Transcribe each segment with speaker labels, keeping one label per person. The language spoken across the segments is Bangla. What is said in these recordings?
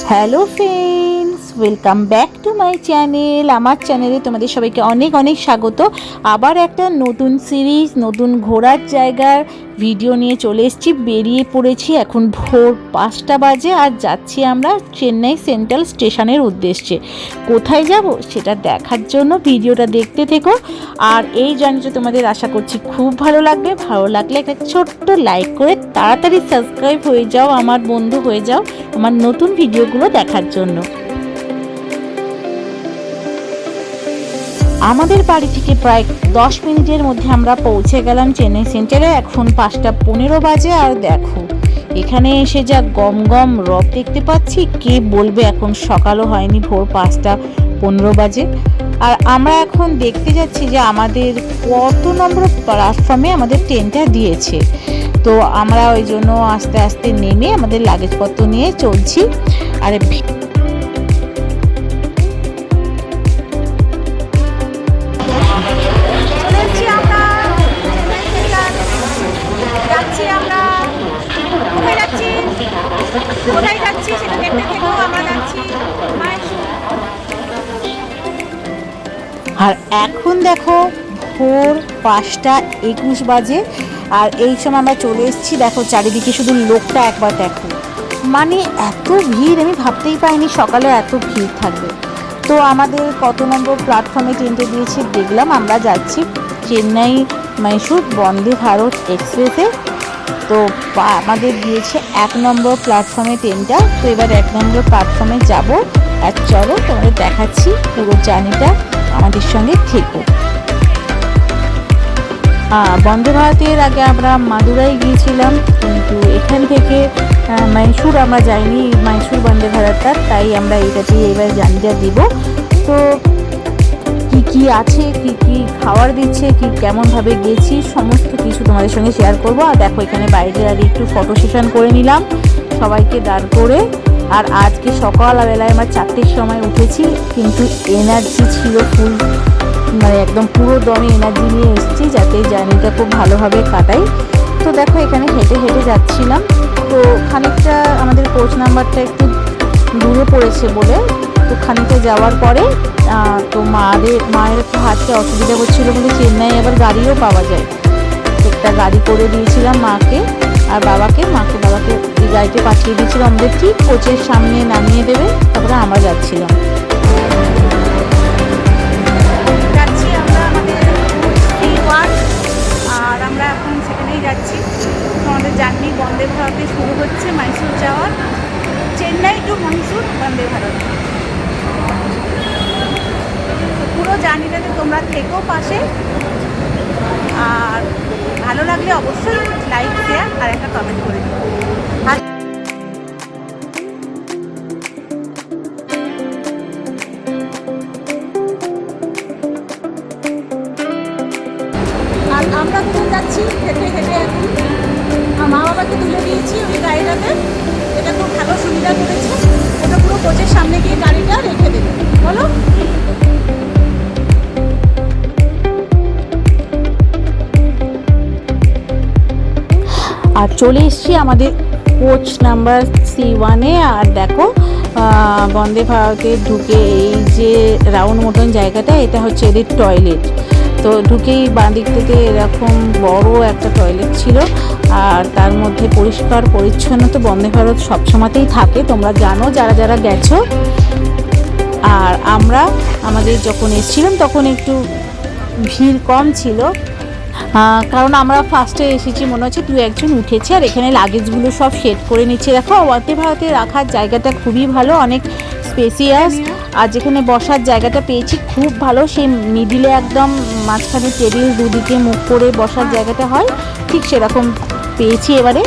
Speaker 1: Hello friends, welcome back to my channel. আমার চ্যানেলে তোমাদের সবাইকে অনেক অনেক স্বাগত। আবার একটা নতুন সিরিজ, নতুন ঘোরার জায়গার ভিডিও নিয়ে চলে এসেছি। বেরিয়ে পড়েছি, এখন ভোর 5টা বাজে আর যাচ্ছি আমরা চেন্নাই সেন্ট্রাল স্টেশনের উদ্দেশ্যে। কোথায় যাব সেটা দেখার জন্য ভিডিওটা দেখতে থেকো। আর এই জার্নিটা তোমাদের আশা করছি খুব ভালো লাগবে। ভালো লাগলে একটা ছোট্ট লাইক করে তাড়াতাড়ি সাবস্ক্রাইব হয়ে যাও, আমার বন্ধু হয়ে যাও আমার নতুন ভিডিওগুলো দেখার জন্য। আমাদের বাড়ি থেকে প্রায় 10 মিনিটের মধ্যে আমরা পৌঁছে গেলাম চেন্নাই সেন্টারে। এখন 5টা 15 বাজে আর দেখো এখানে এসে যা গম গম রব দেখতে পাচ্ছি, কে বলবে এখন সকালও হয়নি, ভোর 5টা 15 বাজে। আর আমরা এখন দেখতে যাচ্ছি যে আমাদের কত নম্বর প্ল্যাটফর্মে আমাদের ট্রেনটা দিয়েছে। তো আমরা ওই জন্য আস্তে আস্তে নেমে আমাদের লাগেজপত্র নিয়ে চলছি। আর আর এখন দেখো ভোর 5টা 21 বাজে আর এই সময় আমরা চলে এসেছি। দেখো চারিদিকে শুধু লোকটা একবার দেখো, মানে এত ভিড়, আমি ভাবতেই পারিনি সকালে এত ভিড় থাকবে। তো আমাদের কত নম্বর প্ল্যাটফর্মে ট্রেনটা দিয়েছে দেখলাম, আমরা যাচ্ছি চেন্নাই মাইসুর বন্দে ভারত এক্সপ্রেসে। তো আমাদের দিয়েছে 1 নম্বর প্ল্যাটফর্মে ট্রেনটা। তো এবার 1 নম্বর প্ল্যাটফর্মে যাব। আর চলো তোমাদের দেখাচ্ছি পুরো জার্নিটা, আমাদের সঙ্গে থেকো। বন্দে ভারতের আগে আমরা মাদুরাই গিয়েছিলাম, কিন্তু এখান থেকে মাইসুর আমরা যাইনি, মাইসুর বন্দে ভারতটা, তাই আমরা এটাতেই এবার জার্নিটা দিব। তো কি কি আছে, কি কি খাবার দিচ্ছে, কি কেমনভাবে গেছি, সমস্ত কিছু তোমাদের সঙ্গে শেয়ার করব। আর দেখো এখানে বাইরে আর একটু ফটো সেশন করে নিলাম সবাইকে দাঁড় করে। আর আজকে সকালবেলায় আমরা 4টের সময় উঠেছি, কিন্তু এনার্জি ছিল ফুল, মানে একদম পুরো দমে এনার্জি নিয়ে এসেছি যাতে জার্নিটা খুব ভালোভাবে কাটাই। তো দেখো এখানে হেঁটে হেঁটে যাচ্ছিলাম। তো খানিকটা আমাদের কোচ নাম্বারটা একটু দূরে পড়েছে বলে, তো খানিকটা যাওয়ার পরে তো মায়ের একটু হাঁটতে অসুবিধা হচ্ছিলো বলে চেন্নাই আবার গাড়িও পাওয়া যায়, একটা গাড়ি করে দিয়েছিলাম মাকে আর বাবাকে। বাবাকে এই গাড়িতে পাঠিয়ে দিয়েছিলাম, আমাদের ঠিক কোচের সামনে নামিয়ে দেবে, তারপরে আমরা যাচ্ছিলাম।
Speaker 2: আর আমরা এখন সেখানেই যাচ্ছি। আমাদের জার্নি বন্দে ভারতে শুরু হচ্ছে মাইসুর যাওয়ার, চেন্নাই টু মাইসুর বন্দে ভারত। পুরো জার্নিটাতে তোমরা থেকো পাশে, আর ভালো লাগলে অবশ্যই লাইক, শেয়ার আর একটা কমেন্ট করে দিও। আর আমরা কোথায় যাচ্ছি হেঁটে হেঁটে, এখন মা বাবাকে তুলে দিয়েছি ওই গাড়িটাতে। এটা খুব ভালো সুবিধা করেছে, এটা পুরো কোচের সামনে গিয়ে গাড়িটা রেখে দেবে। বলো,
Speaker 1: আর চলে এসেছি আমাদের কোচ নাম্বার C1-এ। আর দেখো বন্দে ভারতে ঢুকে এই যে রাউন্ড মতন জায়গাটা, এটা হচ্ছে এদের টয়লেট। তো ঢুকেই বাঁ দিক থেকে এরকম বড় একটা টয়লেট ছিল, আর তার মধ্যে পরিষ্কার পরিচ্ছন্ন তো বন্দে ভারত সবসময়তেই থাকে, তোমরা জানো যারা যারা গেছো। আর আমাদের যখন এসেছিলাম তখন একটু ভিড় কম ছিল, কারণ আমরা ফার্স্টে এসেছি, মনে হচ্ছে 2-1 উঠেছে। আর এখানে লাগেজগুলো সব সেট করে নিচ্ছে। দেখো বন্দে ভারতে রাখার জায়গাটা খুবই ভালো, অনেক স্পেসিয়াস। আর যেখানে বসার জায়গাটা পেয়েছি খুব ভালো, সেই মিডিলে একদম মাঝখানে টেবিল, দুদিকে মুখ করে বসার জায়গাটা হয়, ঠিক সেরকম পেয়েছি। এবারে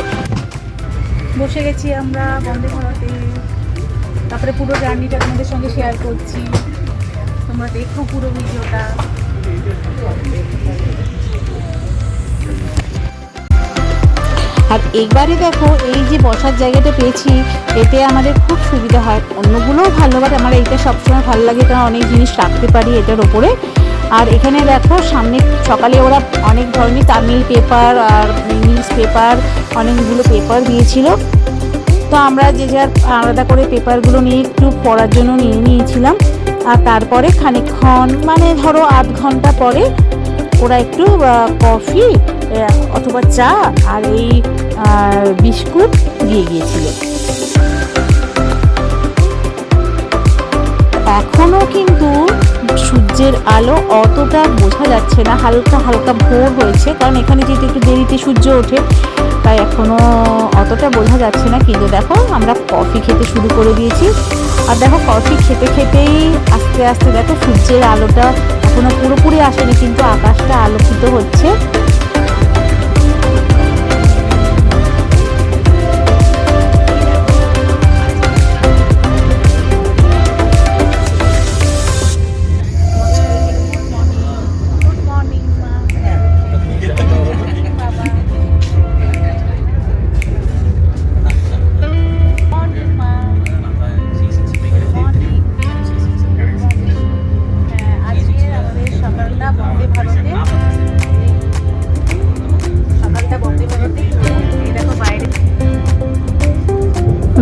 Speaker 2: বসে গেছি আমরা বন্দে ভারতে। তারপরে পুরো জার্নিটা তোমাদের সঙ্গে শেয়ার করছি, তোমরা দেখো পুরো ভিডিওটা।
Speaker 1: আর একবারে দেখো এই যে বসার জায়গাটা পেয়েছি, এতে আমাদের খুব সুবিধা হয়। অন্যগুলোও ভালো, বাট আমার এইটা সবসময় ভালো লাগে, কারণ অনেক জিনিস রাখতে পারি এটার ওপরে। আর এখানে দেখো সামনে সকালে ওরা অনেক ধরনের তামিল পেপার আর ইংলিশ পেপার, অনেকগুলো পেপার দিয়েছিল। তো আমরা যে যার আলাদা করে পেপারগুলো নিয়ে একটু পড়ার জন্য নিয়ে নিয়েছিলাম। আর তারপরে খানিকক্ষণ মানে ধরো আধ ঘন্টা পরে ওরা একটু কফি অথবা চা আর এই বিস্কুট দিয়ে গিয়েছিল। এখনও কিন্তু সূর্যের আলো অতটা বোঝা যাচ্ছে না, হালকা হালকা ভোর হয়েছে, কারণ এখানে যেহেতু একটু দেরিতে সূর্য ওঠে তাই এখনও অতটা বোঝা যাচ্ছে না। কিন্তু দেখো আমরা কফি খেতে শুরু করে দিয়েছি। আর দেখো কফি খেতে খেতেই আস্তে আস্তে দেখো সূর্যের আলোটা এখনও পুরোপুরি আসেনি, কিন্তু আকাশটা আলোকিত হচ্ছে।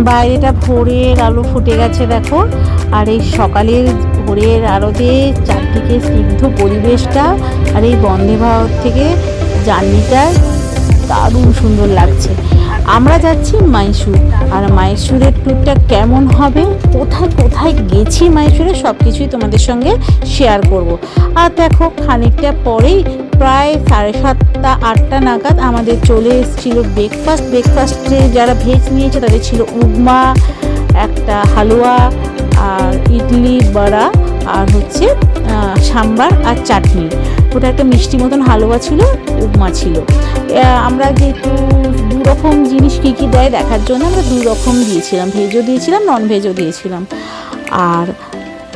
Speaker 1: বাইরেটা ভোরের আলো ফুটে গেছে দেখো, আর এই সকালের ভোরের আলোতে চারদিকে স্নিগ্ধ পরিবেশটা আর এই বন্দে ভারত থেকে জার্নিটা দারুণ সুন্দর লাগছে। আমরা যাচ্ছি মাইসুর, আর মাইসুরের ট্যুরটা কেমন হবে, কোথায় কোথায় গেছি মাইসুরে সব কিছুই তোমাদের সঙ্গে শেয়ার করব। আর দেখো খানিকটা পরেই প্রায় 7:30 8টা নাগাদ আমাদের চলে এসেছিল ব্রেকফাস্টে যারা ভেজ নিয়েছে তাদের ছিল উপমা, একটা হালুয়া আর ইডলি বড়া আর হচ্ছে সাম্বার আর চাটনি। ওটা একটা মিষ্টি মতন হালুয়া ছিল, উপমা ছিল। আমরা যেহেতু দু রকম জিনিস কী কী দেয় দেখার জন্য আমরা 2 রকম দিয়েছিলাম, ভেজও দিয়েছিলাম নন ভেজও দিয়েছিলাম। আর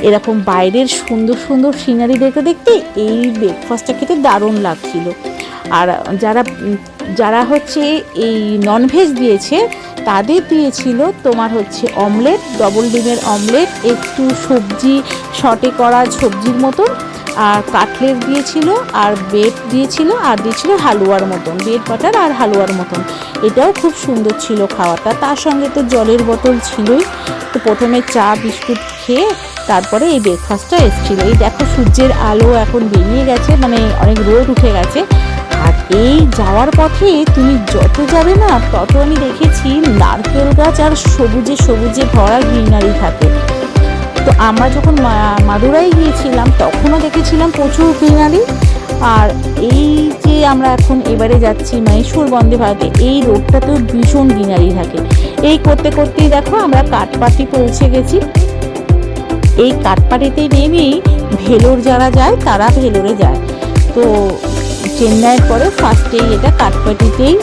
Speaker 1: এরকম বাইরের সুন্দর সুন্দর সিনারি দেখতে দেখতে এই ব্রেকফাস্টটা খেতে দারুণ লাগছিল। আর যারা হচ্ছে এই ননভেজ দিয়েছে তাদের দিয়েছিল তোমার হচ্ছে অমলেট, ডবল ডিমের অমলেট, একটু সবজি শর্টে করা সবজির মতন, আর কাটলেট দিয়েছিল, আর ব্রেড দিয়েছিল, আর দিয়েছিল হালুয়ার মতন, ব্রেড বাটার আর হালুয়ার মতন। এটাও খুব সুন্দর ছিল খাওয়াটা। তার সঙ্গে তো জলের বোতল ছিলই। তো প্রথমে চা বিস্কুট খেয়ে তারপরে এই ব্রেকফাস্টটা এসেছিলো। এই দেখো সূর্যের আলো এখন বেরিয়ে গেছে, মানে অনেক রোদ উঠে গেছে। আর এই যাওয়ার পথে তুমি যত যাবে না তত আমি দেখেছি নারকেল গাছ আর সবুজে সবুজে ভরা গ্রিনারি থাকে। তো আমরা যখন মাদুরাই গিয়েছিলাম তখনও দেখেছিলাম প্রচুর গ্রিনারি। আর এই যে আমরা এখন এবারে যাচ্ছি মাইসুর বন্দে ভারতে, এই রোডটাতেও ভীষণ গ্রিনারি থাকে। এই করতে করতেই দেখো আমরা কাঠপাটি পৌঁছে গেছি। এই কাঠপাটিতে নেমেই ভেলোর যারা যায় তারা ভেলোরে যায়। তো চেন্নাইয়ের পরে ফার্স্টেই এটা কাঠপাটিতেই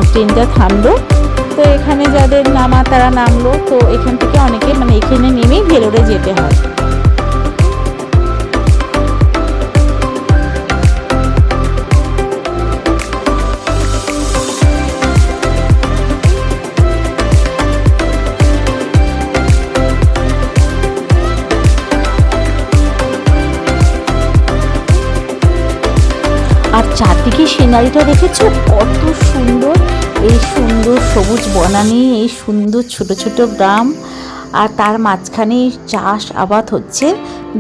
Speaker 1: ট্রেনটা থামলো। তো এখানে যাদের নামা তারা নামলো। তো এখান থেকে অনেকে মানে এখানে নেমেই ভেলোরে যেতে হয়। আর চারদিকে সিনারিটা দেখেছো কত সুন্দর, এই সুন্দর সবুজ বনানী, এই সুন্দর ছোট ছোট গ্রাম, আর তার মাঝখানে চাষ আবাদ হচ্ছে,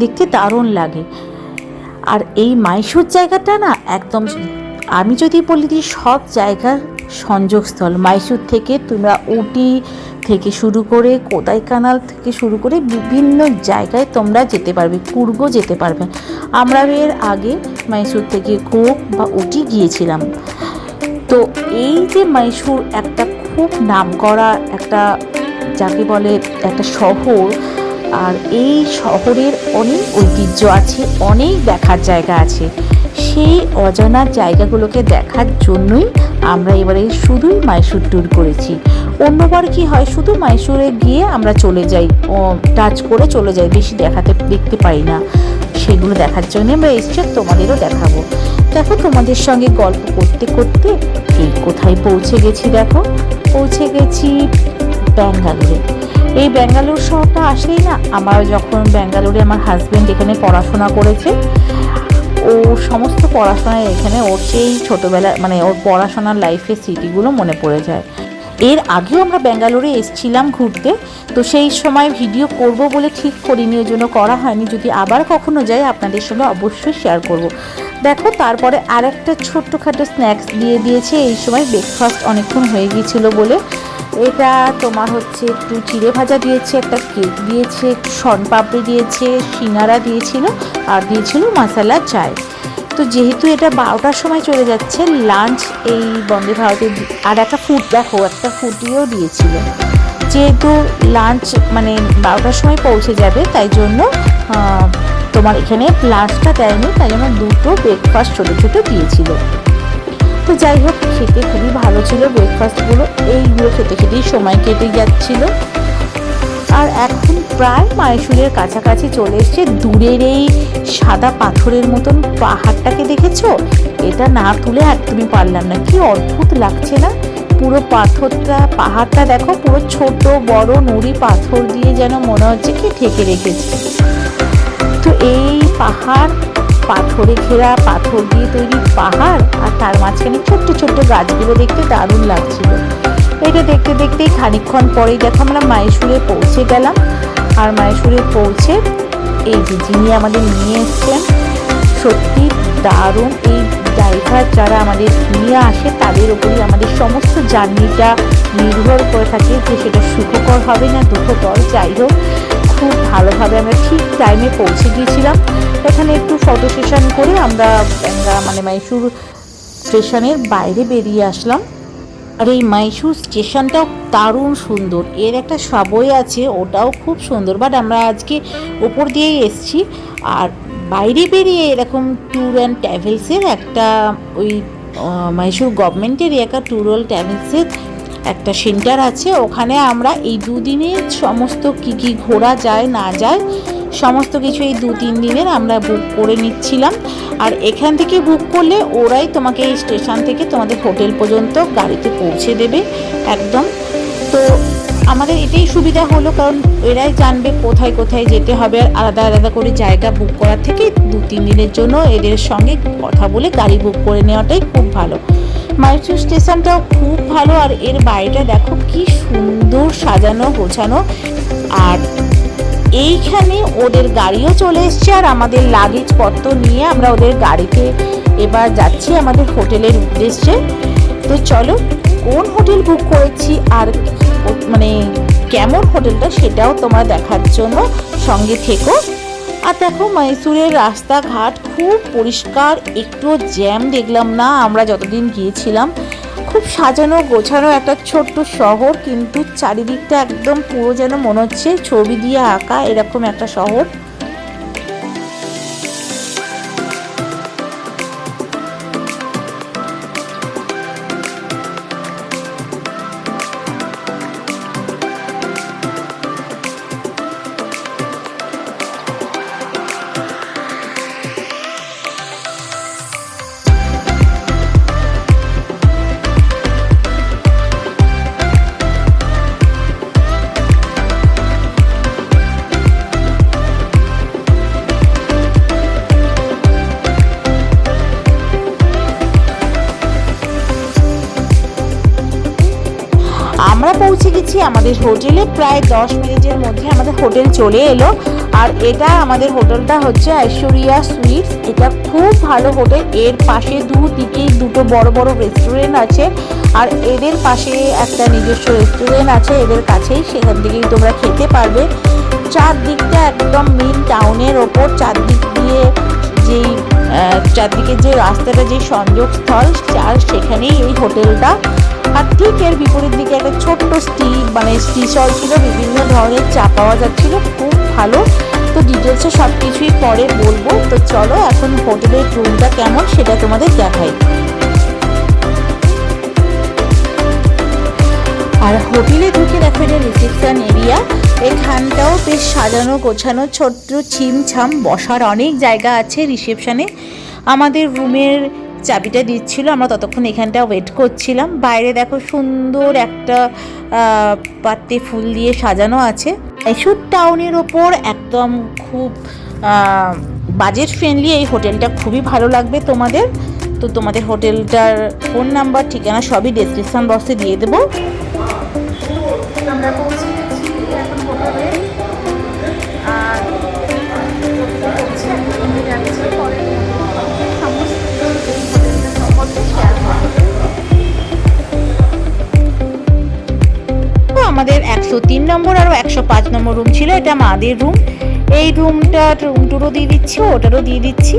Speaker 1: দেখতে দারুণ লাগে। আর এই মাইসুর জায়গাটা না একদম, আমি যদি বলি যে সব জায়গার সংযোগস্থল। মাইসুর থেকে তোমরা উটি থেকে শুরু করে কোদাইকানাল থেকে শুরু করে বিভিন্ন জায়গায় তোমরা যেতে পারবে, কুর্গও যেতে পারবে। আমরা এর আগে মাইসুর থেকে কুর্গ বা উটি গিয়েছিলাম। তো এই যে মাইসুর একটা খুব নামকরা একটা যাকে বলে একটা শহর, আর এই শহরের অনেক ঐতিহ্য আছে, অনেক দেখার জায়গা আছে। সেই অজানা জায়গাগুলোকে দেখার জন্যই আমরা এবারে শুধুই মাইসুর ট্যুর করেছি। অন্যবার কি হয় শুধু মাইসুরে গিয়ে আমরা চলে যাই, টাচ করে চলে যাই, বেশি দেখতে পাই না। সেগুলো দেখার জন্য আমরা এসছি, তোমাদেরও দেখাবো। দেখো তোমাদের সঙ্গে গল্প করতে করতে এই কোথায় পৌঁছে গেছি। দেখো পৌঁছে গেছি ব্যাঙ্গালোরে। এই ব্যাঙ্গালোর শহরটা আসলেই না, আমার যখন ব্যাঙ্গালোরে আমার হাজব্যান্ড এখানে পড়াশোনা করেছে, ও সমস্ত পড়াশোনায় এখানে ওর সেই ছোটোবেলা মানে ওর পড়াশোনার লাইফের স্মৃতিগুলো মনে পড়ে যায়। এর আগেও আমরা ব্যাঙ্গালোরে এসেছিলাম ঘুরতে, তো সেই সময় ভিডিও করব বলে ঠিক করিনি, ওই জন্য করা হয়নি। যদি আবার কখনো যাই আপনাদের সঙ্গে অবশ্যই শেয়ার করব। দেখো তারপরে আর একটা ছোট্টখাটো স্ন্যাক্স দিয়ে দিয়েছে। এই সময় ব্রেকফাস্ট অনেকক্ষণ হয়ে গিয়েছিলো বলে এটা তোমার হচ্ছে একটু চিড়ে ভাজা দিয়েছে, একটা কেক দিয়েছে, শনপাপড়ি দিয়েছে, সিঙ্গারা দিয়েছিল আর দিয়েছিল মশলা চায়। তো যেহেতু এটা 12টার সময় চলে যাচ্ছে লাঞ্চ এই বন্দে ভারতের, আর একটা একটা ফুটিও দিয়েছিল। যেহেতু লাঞ্চ মানে 12টার সময় পৌঁছে যাবে তাই জন্য তোমার এখানে লাঞ্চটা দেয়নি, তাই জন্য দুটো ব্রেকফাস্ট ছোটো ছোটো দিয়েছিল। তো যাই হোক খেতে খুবই ভালো ছিল ব্রেকফাস্টগুলো। এইগুলো খেতে খেতেই সময় কেটে যাচ্ছিল। আর এখন প্রায় মাইসুরের কাছাকাছি চলে এসছে। দূরের এই সাদা পাথরের মতন পাহাড়টাকে দেখেছো? এটা না তুলে একদমই পারলাম না, কি অদ্ভুত লাগছে না? পুরো পাহাড়টা দেখো, পুরো ছোট বড় নুড়ি পাথর দিয়ে যেন মনে হচ্ছে কি ঢেকে রেখেছে। তো এই পাথরে ঘেরা, পাথর দিয়ে তৈরি পাহাড়, আর তার মাঝখানে ছোট্ট ছোট্ট গাছগুলো দেখতে দারুণ লাগছিল। এটা দেখতে দেখতেই খানিকক্ষণ পরেই দেখো আমরা মাইসুরে পৌঁছে গেলাম। আর মাইসুরে পৌঁছে এই যে যিনি আমাদের নিয়ে এসছেন, সত্যি দারুণ। এই ড্রাইভার যারা আমাদের নিয়ে আসে তাদের উপরই আমাদের সমস্ত জার্নিটা নির্ভর করে থাকে যে সেটা সুখকর হবে না দুঃখকর। যাই হোক খুব ভালোভাবে আমরা ঠিক টাইমে পৌঁছে গিয়েছিলাম। এখানে একটু ফটো সেশন করে আমরা মানে মাইসুর স্টেশনের বাইরে বেরিয়ে আসলাম। আর এই মাইসুর স্টেশনটাও দারুণ সুন্দর। এর একটা সাবওয়ে আছে, ওটাও খুব সুন্দর, বাট আমরা আজকে ওপর দিয়েই এসছি। আর বাইরে বেরিয়ে এরকম ট্যুর অ্যান্ড ট্রাভেলসের একটা ওই মাইসুর গভর্নমেন্টের একটা ট্যুর অ্যান্ড ট্রাভেলসের একটা সেন্টার আছে। ওখানে আমরা এই দুদিনের সমস্ত কি ঘোরা যায় না যায় সমস্ত কিছু এই 2-3 দিনের আমরা বুক করে নিচ্ছিলাম। আর এখান থেকে বুক করলে ওরাই তোমাকে এই স্টেশন থেকে তোমাদের হোটেল পর্যন্ত গাড়িতে পৌঁছে দেবে একদম। তো আমাদের এটাই সুবিধা হলো, কারণ এরাই জানবে কোথায় কোথায় যেতে হবে। আর আলাদা আলাদা করে জায়গা বুক করার থেকে 2-3 দিনের জন্য এদের সঙ্গে কথা বলে গাড়ি বুক করে নেওয়াটাই খুব ভালো। মাইসুর স্টেশনটাও খুব ভালো। আর এর বাড়িটা দেখো কি সুন্দর সাজানো গোছানো। আর এইখানে ওদের গাড়িও চলে এসছে, আর আমাদের লাগেজপত্র নিয়ে আমরা ওদের গাড়িতে এবার যাচ্ছি আমাদের হোটেলের উদ্দেশ্যে। তো চলো কোন হোটেল বুক করেছি আর মানে কেমন হোটেলটা সেটাও তোমরা দেখার জন্য সঙ্গে থেকো। আর দেখো মাইসুরের রাস্তাঘাট খুব পরিষ্কার, একটু জ্যাম দেখলাম না আমরা যতদিন গিয়েছিলাম। খুব সাজানো গোছানো একটা ছোট্ট শহর, কিন্তু চারিদিকটা একদম পুরো যেন মনে হচ্ছে ছবি দিয়ে আঁকা এরকম একটা শহর। আমরা পৌঁছে গেছি আমাদের হোটেলে, প্রায় 10 মিনিটের মধ্যে আমাদের হোটেল চলে এলো। আর এটা আমাদের হোটেলটা হচ্ছে ঐশ্বরিয়া সুইটস। এটা খুব ভালো হোটেল। এর পাশে দুদিকেই দুটো বড় বড় রেস্টুরেন্ট আছে, আর এদের পাশে একটা নিজস্ব রেস্টুরেন্ট আছে এদের কাছেই, সেখান থেকেই তোমরা খেতে পারবে। চারদিকটা একদম মেন টাউনের ওপর, চারদিকে যে রাস্তাটা, যে সংযোগস্থল সেখানেই এই হোটেলটা। আর ঠিক এর বিপরীত দিকে একটা ছোট্ট স্টি স্টল ছিল, বিভিন্ন ধরনের চা পাওয়া যাচ্ছিল, খুব ভালো। তো ডিটেলসে সব কিছুই পরে বলবো। তো চলো এখন হোটেলের রুমটা কেমন সেটা তোমাদের দেখাই। আর হোটেলে ঢুকে দেখো এটা রিসেপশন এরিয়া। এখানটাও বেশ সাজানো গোছানো, ছোট্ট ছিমছাম, বসার অনেক জায়গা আছে রিসেপশনে। আমাদের রুমের চাবিটা দিচ্ছিল, আমরা ততক্ষণ এখানটা ওয়েট করছিলাম। বাইরে দেখো সুন্দর একটা পাত্রে ফুল দিয়ে সাজানো আছে। মাইসুর টাউনের ওপর একদম খুব বাজেট ফ্রেন্ডলি এই হোটেলটা, খুবই ভালো লাগবে তোমাদের। তো তোমাদের হোটেলটার ফোন নাম্বার ঠিকানা সবই ডেসক্রিপশন বক্সে দিয়ে দেবো।
Speaker 2: আমরা পৌঁছে গেছি এখন হোটেলে, আর পৌঁছে এখন রুমে যাচ্ছি। পরে সমস্ত কিছু এই হোটেলটা সম্পর্কে শেয়ার করবো।
Speaker 1: তো আমাদের 103 নম্বর আর 105 নম্বর রুম ছিল, এটা মাদের রুম। এই রুমটা রুম টুরও দিয়ে দিচ্ছি, ওটারও দিয়ে দিচ্ছি।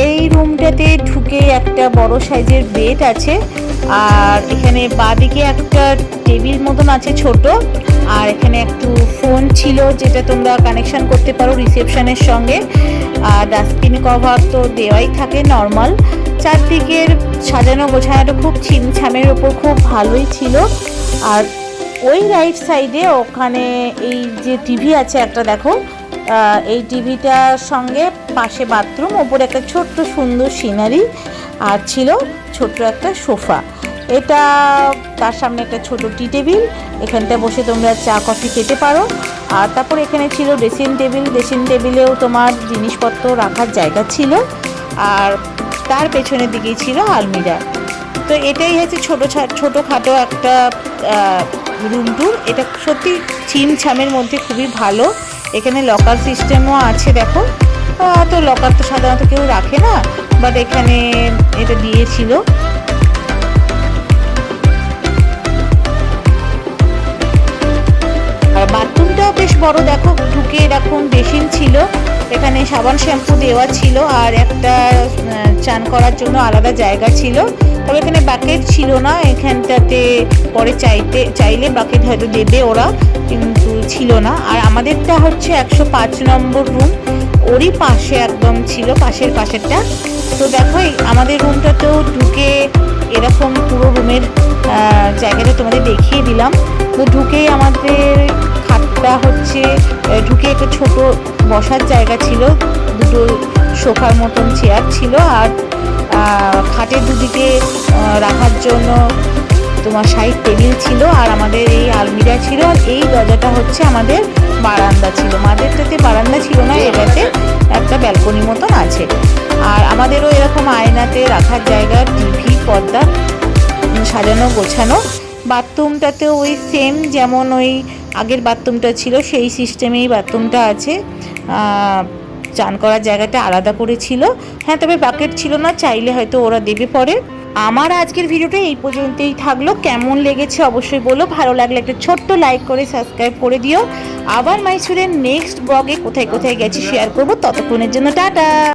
Speaker 1: এই রুমটাতে ঢুকে একটা বড় সাইজের বেড আছে, আর এখানে বাঁদিকে একটা টেবিল মতন আছে ছোট, আর এখানে একটু ফোন ছিল যেটা তোমরা কানেকশন করতে পারো রিসেপশনের সঙ্গে। আর ডাস্টবিন কভার তো দেওয়াই থাকে নর্মাল। চারদিকের সাজানো গোছানোটা খুব ছিমছামের ওপর খুব ভালোই ছিল। আর ওই রাইট সাইডে ওখানে এই যে টিভি আছে একটা, দেখো এই টিভিটার সঙ্গে পাশে বাথরুম, ওপরে একটা ছোট্ট সুন্দর সিনারি, আর ছিল ছোট্ট একটা সোফা। এটা তার সামনে একটা ছোট টি টেবিল, এখানটা বসে তোমরা চা কফি খেতে পারো। আর তারপর এখানে ছিল ড্রেসিং টেবিল, ড্রেসিং টেবিলেও তোমার জিনিসপত্র রাখার জায়গা ছিল, আর তার পেছনের দিকেই ছিল আলমিরা। তো এটাই হচ্ছে ছোটোখাটো একটা রুম ট্যুর। এটা সত্যি ছিমছামের মধ্যে খুবই ভালো। এখানে লকার সিস্টেমও আছে, দেখো। তো লকার তো সাধারণত কেউ রাখে না, বাট এখানে এটা দিয়েছিল। আর বাথরুমটাও বেশ বড়, দেখো। ঢুকে এরকম বেসিন ছিল, এখানে সাবান শ্যাম্পু দেওয়া ছিল, আর একটা চান করার জন্য আলাদা জায়গা ছিল। তবে এখানে বাকেট ছিল না, এখানটাতে পরে চাইলে বাকেট হয়তো দেবে ওরা, কিন্তু ছিল না। আর আমাদেরটা হচ্ছে 105 নম্বর রুম, ওরই পাশে একদম ছিল, পাশেরটা। তো দেখো আমাদের রুমটাতেও ঢুকে এরকম পুরো রুমের জায়গাটা তোমাদের দেখিয়ে দিলাম। তো ঢুকেই আমাদের খাটটা হচ্ছে, ঢুকে একটা ছোট বসার জায়গা ছিল, দুটো সোফার মতন চেয়ার ছিল, আর খাটের দুদিকে রাখার জন্য তোমার সাইড টেবিল ছিল, আর আমাদের এই আলমিরা ছিল। আর এই দরজাটা হচ্ছে আমাদের বারান্দা ছিল, মাদেরটাতে বারান্দা ছিল না, এটাতে একটা ব্যালকনি মতন আছে। আর আমাদেরও এরকম আয়নাতে রাখার জায়গা, টিভি, পর্দা সাজানো গোছানো। বাথরুমটাতেও ওই সেম যেমন ওই আগের বাথরুমটা ছিল সেই সিস্টেমেই বাথরুমটা আছে। চান করার জায়গাটা আলাদা করে ছিল। হ্যাঁ, তবে বাকেট ছিল না, চাইলে হয়তো ওরা দেবে পরে। আমার আজকের ভিডিওটা এই পর্যন্তই থাকলো। কেমন লেগেছে অবশ্যই বলো, ভালো লাগলে একটা ছোট্ট লাইক করে সাবস্ক্রাইব করে দিও। আবার মাইসুরের নেক্সট ব্লগে কোথায় কোথায় গেছি শেয়ার করবো। ততক্ষণের জন্য টাটা।